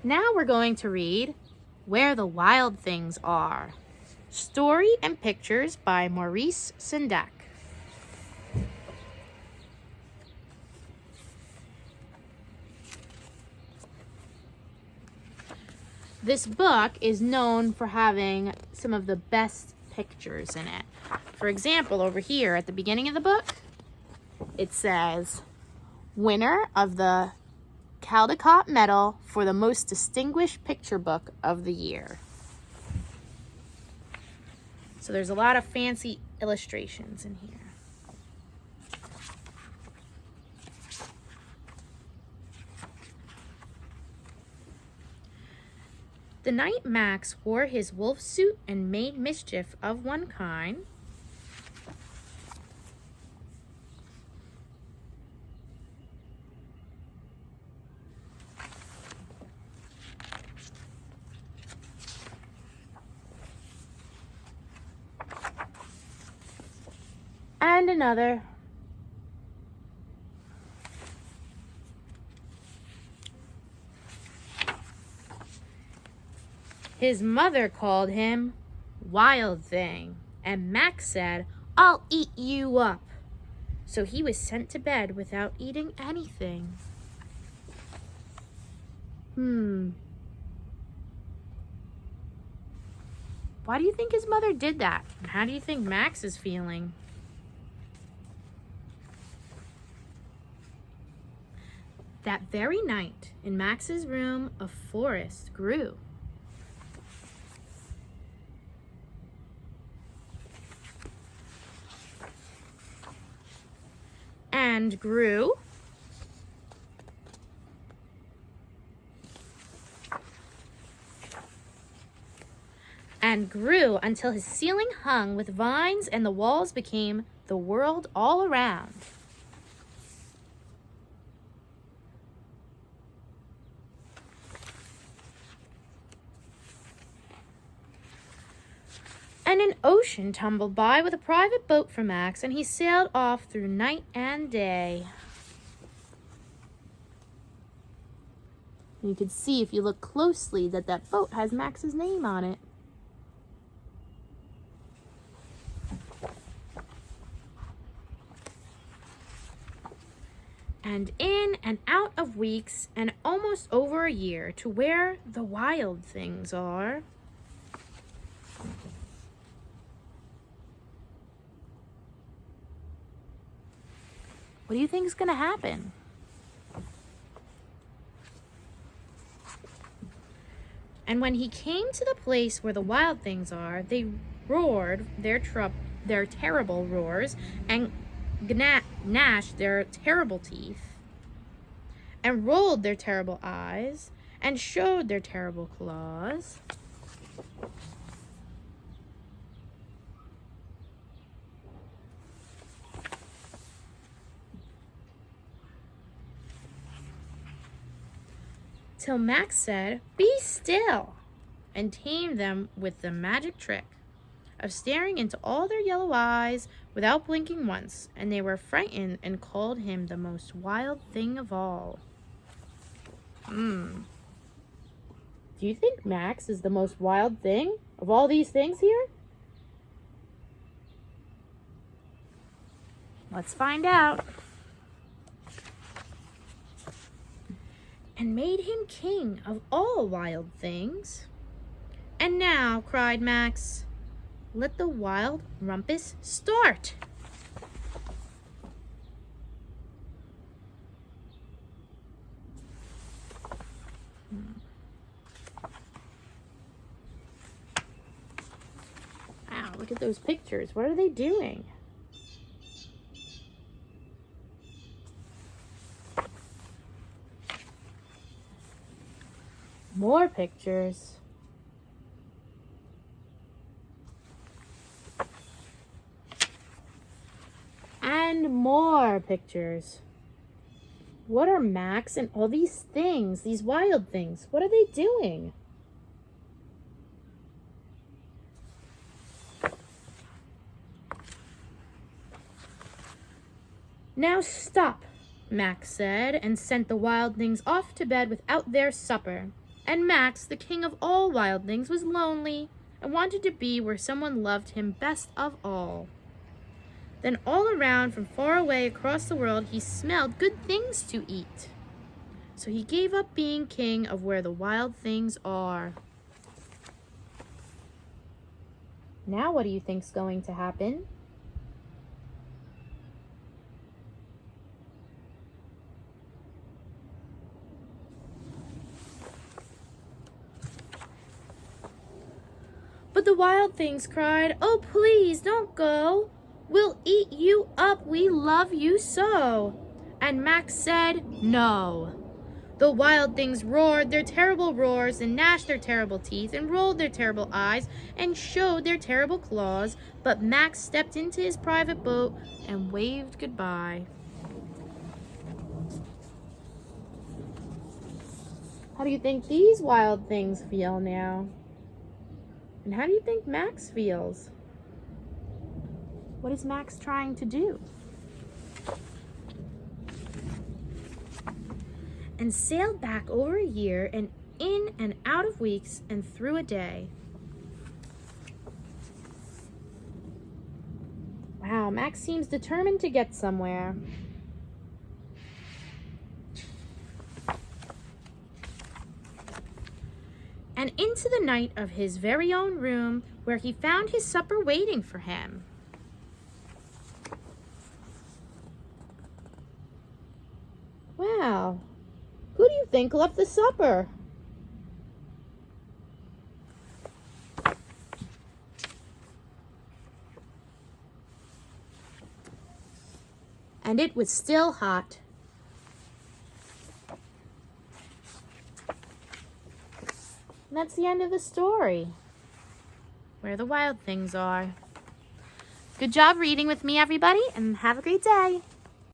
Now we're going to read Where the Wild Things Are. Story and pictures by Maurice Sendak. This book is known for having some of the best pictures in it. For example, over here at the beginning of the book, it says, winner of the Caldecott Medal for the most distinguished picture book of the year. So there's a lot of fancy illustrations in here. The night Max wore his wolf suit and made mischief of one kind, and another. His mother called him Wild Thing, and Max said, "I'll eat you up." So he was sent to bed without eating anything. Why do you think his mother did that? And how do you think Max is feeling? That very night, in Max's room, a forest grew. And grew. And grew until his ceiling hung with vines and the walls became the world all around. And an ocean tumbled by with a private boat for Max, and he sailed off through night and day. And you can see, if you look closely, that that boat has Max's name on it. And in and out of weeks, and almost over a year, to where the wild things are. What do you think is going to happen? And when he came to the place where the wild things are, they roared their terrible roars and gnashed their terrible teeth and rolled their terrible eyes and showed their terrible claws. Till Max said, "Be still," and tamed them with the magic trick of staring into all their yellow eyes without blinking once, and they were frightened and called him the most wild thing of all. Do you think Max is the most wild thing of all these things here? Let's find out. And made him king of all wild things. And now, cried Max, let the wild rumpus start. Wow, look at those pictures. What are they doing? More pictures. And more pictures. What are Max and all these things, these wild things? What are they doing? Now stop, Max said, and sent the wild things off to bed without their supper. And Max, the king of all wildlings, was lonely and wanted to be where someone loved him best of all. Then all around, from far away across the world, he smelled good things to eat. So he gave up being king of where the wild things are. Now what do you think's going to happen? But the wild things cried, "Oh, please don't go. We'll eat you up. We love you so." And Max said, "No." The wild things roared their terrible roars and gnashed their terrible teeth and rolled their terrible eyes and showed their terrible claws, but Max stepped into his private boat and waved goodbye. How do you think these wild things feel now? And how do you think Max feels? What is Max trying to do? And sailed back over a year and in and out of weeks and through a day. Wow, Max seems determined to get somewhere. And into the night of his very own room, where he found his supper waiting for him. Wow, who do you think left the supper? And it was still hot. And that's the end of the story. Where the wild things are. Good job reading with me, everybody, and have a great day.